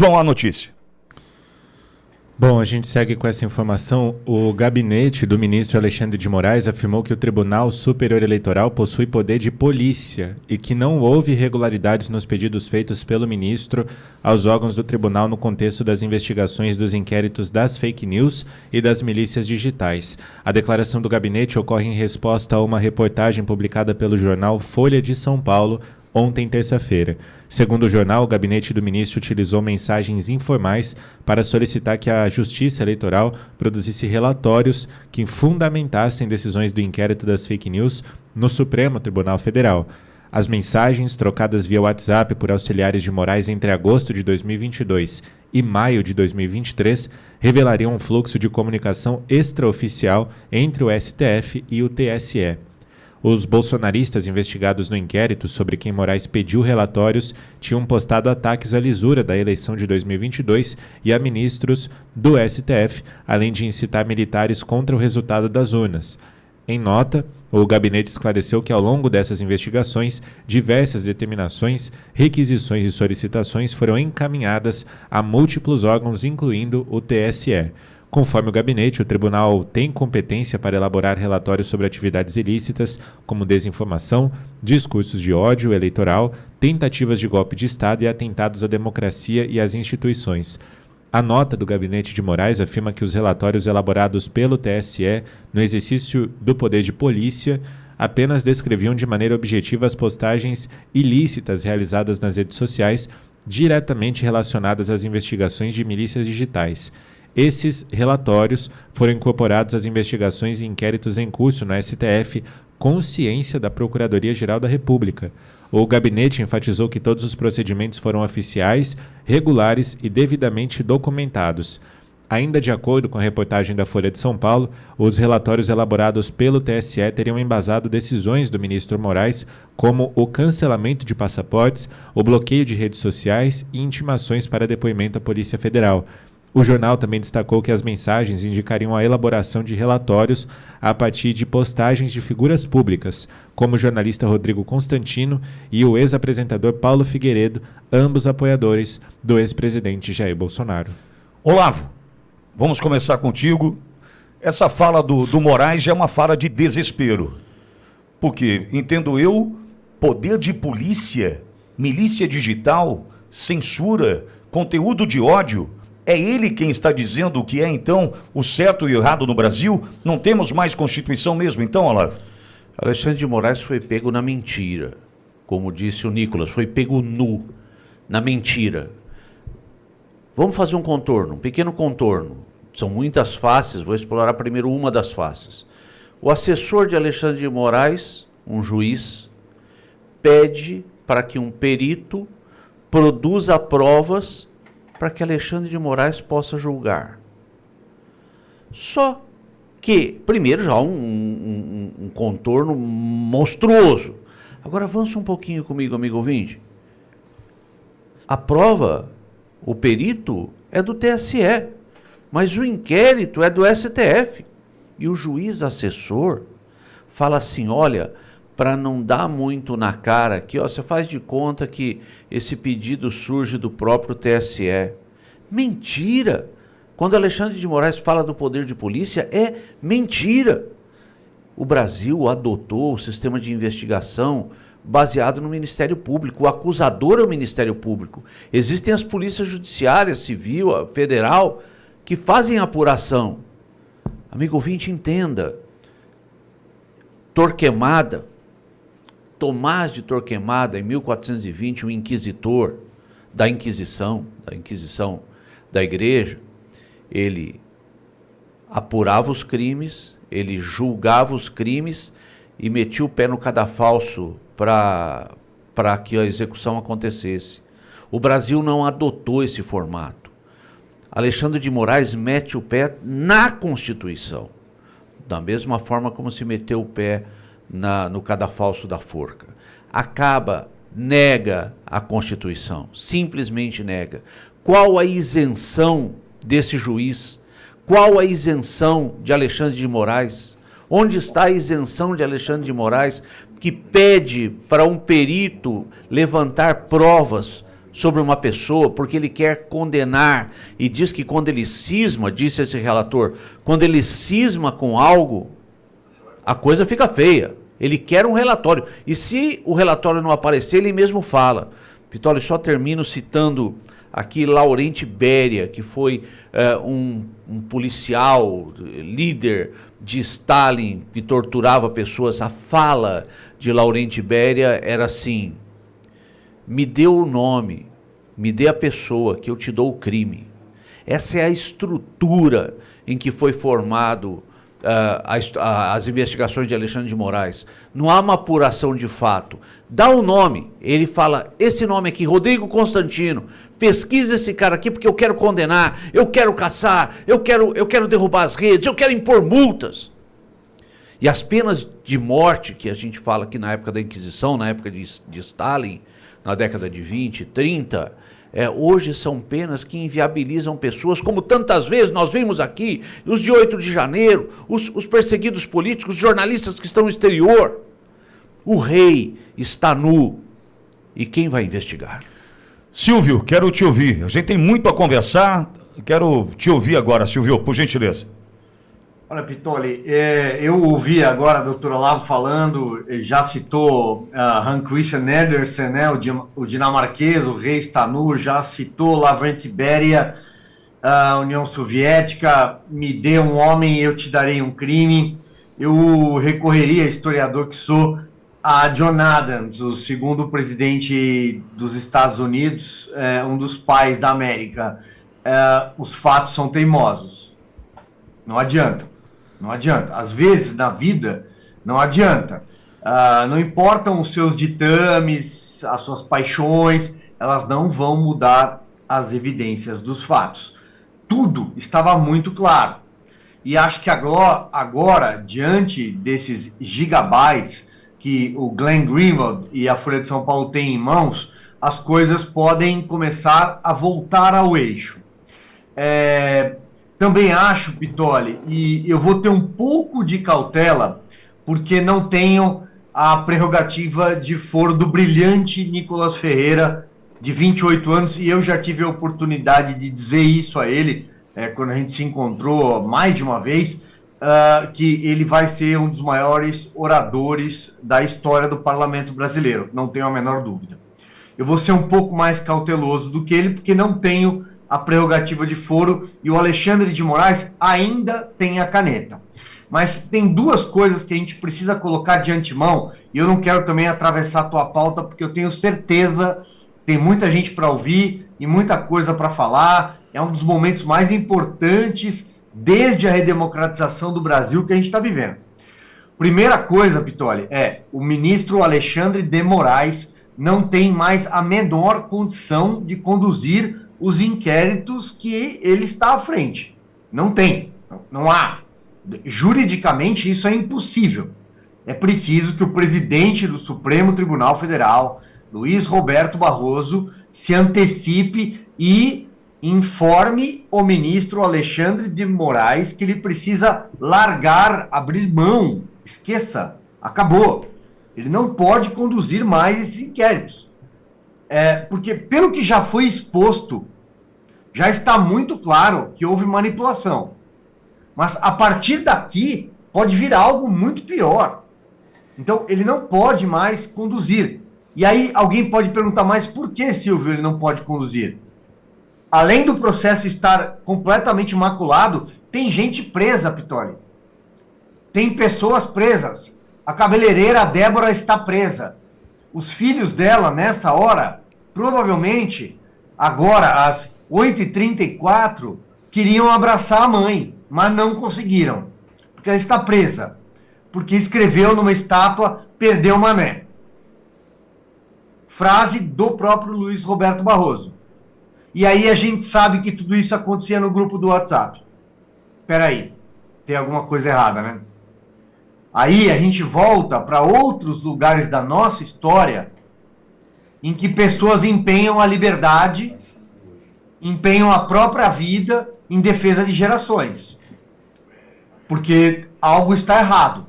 João, a notícia. Bom, a gente segue com essa informação. O gabinete do ministro Alexandre de Moraes afirmou que o Tribunal Superior Eleitoral possui poder de polícia e que não houve irregularidades nos pedidos feitos pelo ministro aos órgãos do tribunal no contexto das investigações dos inquéritos das fake news e das milícias digitais. A declaração do gabinete ocorre em resposta a uma reportagem publicada pelo jornal Folha de São Paulo ontem, terça-feira. Segundo o jornal, o gabinete do ministro utilizou mensagens informais para solicitar que a Justiça Eleitoral produzisse relatórios que fundamentassem decisões do inquérito das fake news no Supremo Tribunal Federal. As mensagens, trocadas via WhatsApp por auxiliares de Moraes entre agosto de 2022 e maio de 2023, revelariam um fluxo de comunicação extraoficial entre o STF e o TSE. Os bolsonaristas investigados no inquérito sobre quem Moraes pediu relatórios tinham postado ataques à lisura da eleição de 2022 e a ministros do STF, além de incitar militares contra o resultado das urnas. Em nota, o gabinete esclareceu que ao longo dessas investigações, diversas determinações, requisições e solicitações foram encaminhadas a múltiplos órgãos, incluindo o TSE. Conforme o gabinete, o tribunal tem competência para elaborar relatórios sobre atividades ilícitas, como desinformação, discursos de ódio eleitoral, tentativas de golpe de Estado e atentados à democracia e às instituições. A nota do gabinete de Moraes afirma que os relatórios elaborados pelo TSE, no exercício do poder de polícia, apenas descreviam de maneira objetiva as postagens ilícitas realizadas nas redes sociais, diretamente relacionadas às investigações de milícias digitais. Esses relatórios foram incorporados às investigações e inquéritos em curso no STF, com ciência da Procuradoria-Geral da República. O gabinete enfatizou que todos os procedimentos foram oficiais, regulares e devidamente documentados. Ainda de acordo com a reportagem da Folha de São Paulo, os relatórios elaborados pelo TSE teriam embasado decisões do ministro Moraes, como o cancelamento de passaportes, o bloqueio de redes sociais e intimações para depoimento à Polícia Federal. O jornal também destacou que as mensagens indicariam a elaboração de relatórios a partir de postagens de figuras públicas, como o jornalista Rodrigo Constantino e o ex-apresentador Paulo Figueiredo, ambos apoiadores do ex-presidente Jair Bolsonaro. Olavo, vamos começar contigo. Essa fala do Moraes já é uma fala de desespero. Porque, entendo eu, poder de polícia, milícia digital, censura, conteúdo de ódio. É ele quem está dizendo o que é, então, o certo e o errado no Brasil? Não temos mais Constituição mesmo, então, Olavo? Alexandre de Moraes foi pego na mentira. Como disse o Nicolas, foi pego nu, na mentira. Vamos fazer um contorno, um pequeno contorno. São muitas faces, vou explorar primeiro uma das faces. O assessor de Alexandre de Moraes, um juiz, pede para que um perito produza provas para que Alexandre de Moraes possa julgar. Só que, primeiro, já um contorno monstruoso. Agora, avança um pouquinho comigo, amigo ouvinte. A prova, o perito, é do TSE, mas o inquérito é do STF. E o juiz assessor fala assim, olha, para não dar muito na cara aqui, ó, você faz de conta que esse pedido surge do próprio TSE. Mentira! Quando Alexandre de Moraes fala do poder de polícia, é mentira. O Brasil adotou o sistema de investigação baseado no Ministério Público. O acusador é o Ministério Público. Existem as polícias judiciárias, civil, federal, que fazem a apuração. Amigo ouvinte, entenda. Torquemada, Tomás de Torquemada, em 1420, um inquisitor da Inquisição da Igreja, ele apurava os crimes, ele julgava os crimes e metia o pé no cadafalso para que a execução acontecesse. O Brasil não adotou esse formato. Alexandre de Moraes mete o pé na Constituição, da mesma forma como se meteu o pé no cadafalso da forca. Nega a Constituição, simplesmente nega. Qual a isenção desse juiz? Qual a isenção de Alexandre de Moraes? Onde está a isenção de Alexandre de Moraes, que pede para um perito levantar provas sobre uma pessoa porque ele quer condenar e diz que quando ele cisma, disse esse relator, quando ele cisma com algo, a coisa fica feia. Ele quer um relatório. E se o relatório não aparecer, ele mesmo fala. Pitoli, só termino citando aqui Laurenti Beria, que foi um policial, líder de Stalin, que torturava pessoas. A fala de Laurenti Beria era assim: me dê o nome, me dê a pessoa, que eu te dou o crime. Essa é a estrutura em que foi formado as investigações de Alexandre de Moraes. Não há uma apuração de fato. Dá o nome, ele fala, esse nome aqui, Rodrigo Constantino, pesquisa esse cara aqui porque eu quero condenar, eu quero caçar, eu quero derrubar as redes, eu quero impor multas. E as penas de morte que a gente fala aqui na época da Inquisição, na época de Stalin, na década de 20, 30, hoje são penas que inviabilizam pessoas, como tantas vezes nós vimos aqui, os de 8 de janeiro, os perseguidos políticos, os jornalistas que estão no exterior. O rei está nu. E quem vai investigar? Silvio, quero te ouvir. A gente tem muito a conversar. Quero te ouvir agora, Silvio, por gentileza. Olha, Pitoli, eu ouvi agora a doutora Olavo falando, já citou Hans Christian Andersen, né, o dinamarquês, o rei está nu, já citou Lavrenti Beria, a União Soviética, me dê um homem, eu te darei um crime. Eu recorreria, historiador que sou, a John Adams, o segundo presidente dos Estados Unidos, um dos pais da América. Os fatos são teimosos. Não adianta. Não adianta. Às vezes, na vida, não adianta. Não importam os seus ditames, as suas paixões, elas não vão mudar as evidências dos fatos. Tudo estava muito claro. E acho que agora, diante desses gigabytes que o Glenn Greenwald e a Folha de São Paulo têm em mãos, as coisas podem começar a voltar ao eixo. Também acho, Pitoli, e eu vou ter um pouco de cautela, porque não tenho a prerrogativa de foro do brilhante Nicolas Ferreira, de 28 anos, e eu já tive a oportunidade de dizer isso a ele, quando a gente se encontrou mais de uma vez, que ele vai ser um dos maiores oradores da história do parlamento brasileiro, não tenho a menor dúvida. Eu vou ser um pouco mais cauteloso do que ele, porque não tenho a prerrogativa de foro, e o Alexandre de Moraes ainda tem a caneta. Mas tem duas coisas que a gente precisa colocar de antemão, e eu não quero também atravessar a tua pauta, porque eu tenho certeza, tem muita gente para ouvir e muita coisa para falar, é um dos momentos mais importantes desde a redemocratização do Brasil que a gente está vivendo. Primeira coisa, Pitoli, o ministro Alexandre de Moraes não tem mais a menor condição de conduzir os inquéritos que ele está à frente. Não tem, não há. Juridicamente isso é impossível. É preciso que o presidente do Supremo Tribunal Federal, Luiz Roberto Barroso, se antecipe e informe o ministro Alexandre de Moraes que ele precisa largar, abrir mão, esqueça, acabou. Ele não pode conduzir mais esses inquéritos. Porque, pelo que já foi exposto, já está muito claro que houve manipulação. Mas, a partir daqui, pode vir algo muito pior. Então, ele não pode mais conduzir. E aí, alguém pode perguntar, mas por que, Silvio, ele não pode conduzir? Além do processo estar completamente maculado, tem gente presa, Pitoli. Tem pessoas presas. A cabeleireira Débora está presa. Os filhos dela, nessa hora, provavelmente, agora, às 8h34, queriam abraçar a mãe, mas não conseguiram. Porque ela está presa. Porque escreveu numa estátua, perdeu mané. Frase do próprio Luiz Roberto Barroso. E aí a gente sabe que tudo isso acontecia no grupo do WhatsApp. Peraí, tem alguma coisa errada, né? Aí a gente volta para outros lugares da nossa história em que pessoas empenham a liberdade, empenham a própria vida em defesa de gerações. Porque algo está errado.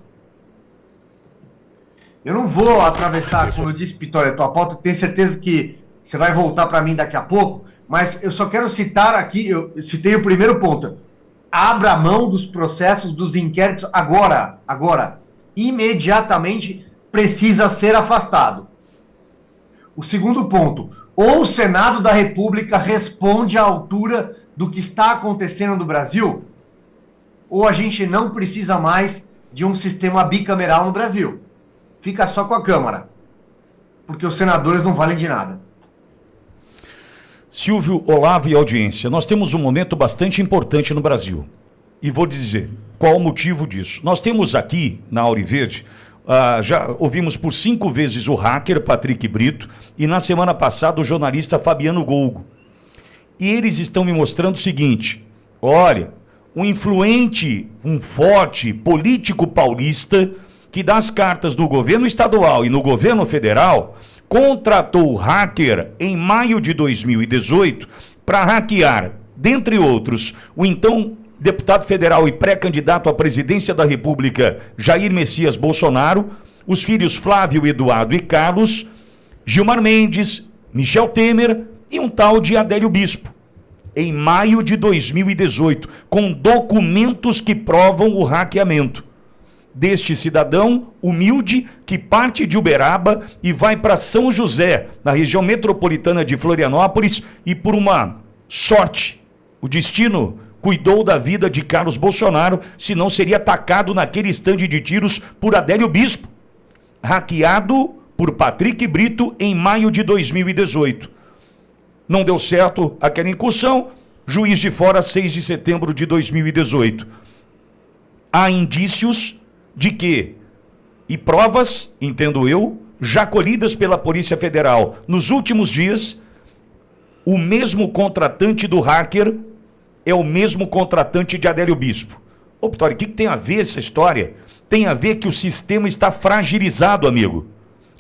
Eu não vou atravessar, como eu disse, Pitoli, a tua pauta, tenho certeza que você vai voltar para mim daqui a pouco, mas eu só quero citar aqui, eu citei o primeiro ponto. Abra mão dos processos, dos inquéritos agora. Imediatamente precisa ser afastado. O segundo ponto, ou o Senado da República responde à altura do que está acontecendo no Brasil, ou a gente não precisa mais de um sistema bicameral no Brasil. Fica só com a Câmara, porque os senadores não valem de nada. Silvio, Olavo e audiência, nós temos um momento bastante importante no Brasil. E vou dizer qual o motivo disso. Nós temos aqui, na Auriverde, já ouvimos por 5 vezes o hacker Patrick Brito e na semana passada o jornalista Fabiano Golgo. E eles estão me mostrando o seguinte, olha, um influente, um forte político paulista que das cartas no governo estadual e no governo federal contratou o hacker em maio de 2018 para hackear, dentre outros, o então deputado federal e pré-candidato à presidência da República Jair Messias Bolsonaro, os filhos Flávio, Eduardo e Carlos, Gilmar Mendes, Michel Temer e um tal de Adélio Bispo, em maio de 2018, com documentos que provam o hackeamento deste cidadão humilde que parte de Uberaba e vai para São José, na região metropolitana de Florianópolis, e por uma sorte, o destino cuidou da vida de Carlos Bolsonaro, senão seria atacado naquele estande de tiros por Adélio Bispo, hackeado por Patrick Brito em maio de 2018. Não deu certo aquela incursão, Juiz de Fora, 6 de setembro de 2018. Há indícios de que, e provas, entendo eu, já colhidas pela Polícia Federal nos últimos dias, o mesmo contratante do hacker é o mesmo contratante de Adélio Bispo. Ô, Pitório, o que tem a ver essa história? Tem a ver que o sistema está fragilizado, amigo.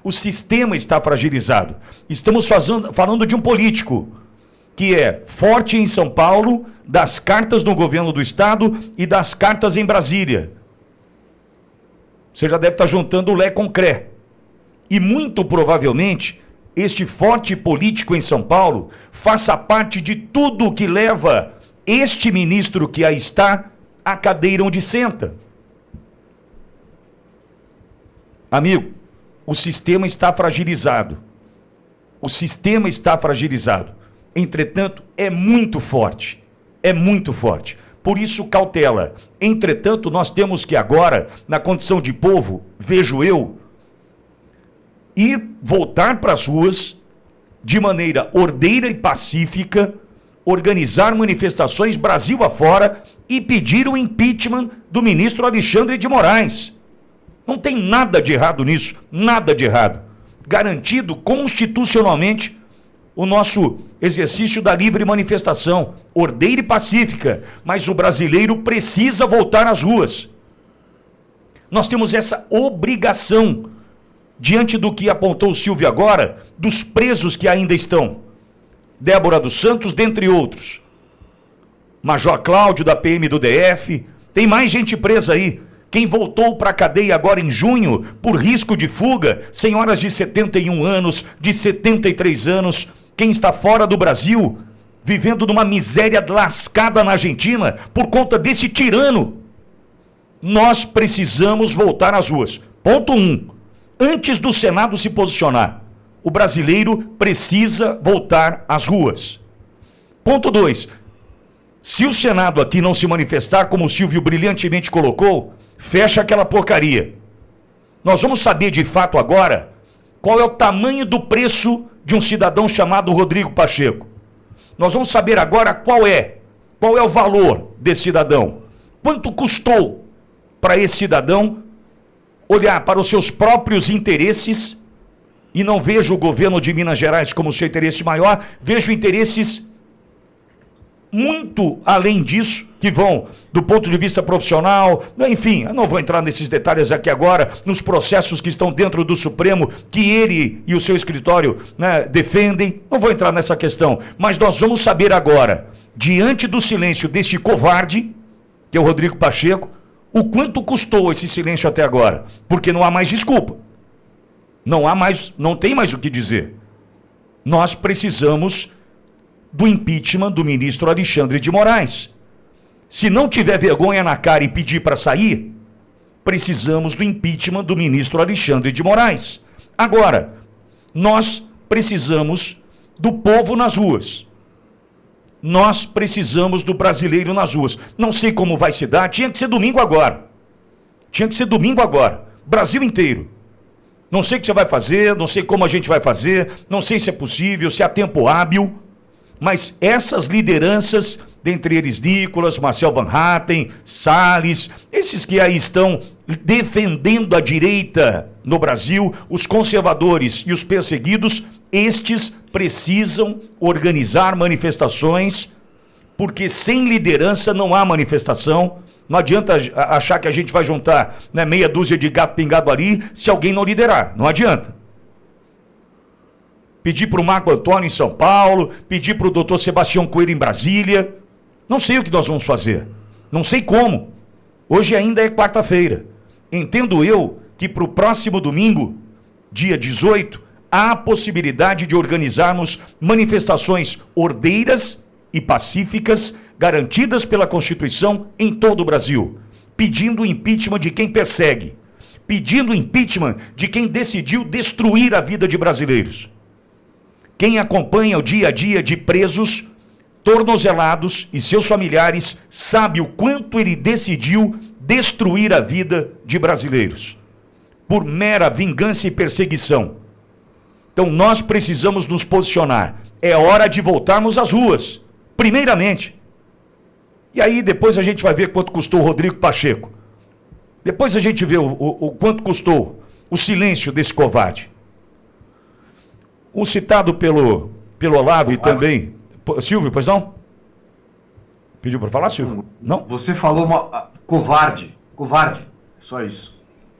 O sistema está fragilizado. Estamos falando de um político que é forte em São Paulo, das cartas no governo do estado e das cartas em Brasília. Você já deve estar juntando o Lé com o Cré. E muito provavelmente, este forte político em São Paulo faça parte de tudo que leva este ministro que aí está à cadeira onde senta. Amigo, o sistema está fragilizado. O sistema está fragilizado. Entretanto, é muito forte. É muito forte. Por isso, cautela. Entretanto, nós temos que agora, na condição de povo, vejo eu, ir voltar para as ruas de maneira ordeira e pacífica, organizar manifestações Brasil afora e pedir o impeachment do ministro Alexandre de Moraes. Não tem nada de errado nisso, nada de errado. Garantido constitucionalmente o nosso exercício da livre manifestação, ordeira e pacífica, mas o brasileiro precisa voltar às ruas. Nós temos essa obrigação, diante do que apontou o Silvio agora, dos presos que ainda estão. Débora dos Santos, dentre outros. Major Cláudio, da PM do DF. Tem mais gente presa aí. Quem voltou para a cadeia agora em junho, por risco de fuga, senhoras de 71 anos, de 73 anos. Quem está fora do Brasil, vivendo numa miséria lascada na Argentina, por conta desse tirano. Nós precisamos voltar às ruas. Ponto 1. Antes do Senado se posicionar, o brasileiro precisa voltar às ruas. Ponto 2. Se o Senado aqui não se manifestar, como o Silvio brilhantemente colocou, fecha aquela porcaria. Nós vamos saber de fato agora qual é o tamanho do preço de um cidadão chamado Rodrigo Pacheco. Nós vamos saber agora qual é o valor desse cidadão. Quanto custou para esse cidadão olhar para os seus próprios interesses. E não vejo o governo de Minas Gerais como seu interesse maior, vejo interesses muito além disso, que vão do ponto de vista profissional, enfim, eu não vou entrar nesses detalhes aqui agora, nos processos que estão dentro do Supremo, que ele e o seu escritório, né, defendem, não vou entrar nessa questão, mas nós vamos saber agora, diante do silêncio deste covarde, que é o Rodrigo Pacheco, o quanto custou esse silêncio até agora, porque não há mais desculpa. Não tem mais o que dizer. Nós precisamos do impeachment do ministro Alexandre de Moraes. Se não tiver vergonha na cara e pedir para sair, precisamos do impeachment do ministro Alexandre de Moraes. Agora, nós precisamos do povo nas ruas. Nós precisamos do brasileiro nas ruas. Não sei como vai se dar, tinha que ser domingo agora. Tinha que ser domingo agora. Brasil inteiro. Não sei o que você vai fazer, não sei como a gente vai fazer, não sei se é possível, se há tempo hábil, mas essas lideranças, dentre eles Nicolas, Marcel Van Hatten, Salles, esses que aí estão defendendo a direita no Brasil, os conservadores e os perseguidos, estes precisam organizar manifestações, porque sem liderança não há manifestação. Não adianta achar que a gente vai juntar, né, meia dúzia de gato pingado ali se alguém não liderar. Não adianta. Pedir para o Marco Antônio em São Paulo, pedir para o doutor Sebastião Coelho em Brasília. Não sei o que nós vamos fazer. Não sei como. Hoje ainda é quarta-feira. Entendo eu que para o próximo domingo, dia 18, há a possibilidade de organizarmos manifestações ordeiras e pacíficas, garantidas pela Constituição em todo o Brasil, pedindo o impeachment de quem persegue, pedindo o impeachment de quem decidiu destruir a vida de brasileiros. Quem acompanha o dia a dia de presos, tornozelados e seus familiares, sabe o quanto ele decidiu destruir a vida de brasileiros, por mera vingança e perseguição. Então nós precisamos nos posicionar. É hora de voltarmos às ruas, primeiramente. E aí depois a gente vai ver quanto custou o Rodrigo Pacheco. Depois a gente vê o quanto custou o silêncio desse covarde. O citado pelo Olavo e também... Silvio, pois não? Pediu para falar, Silvio? Não? Você falou uma... Covarde. Covarde. Só isso.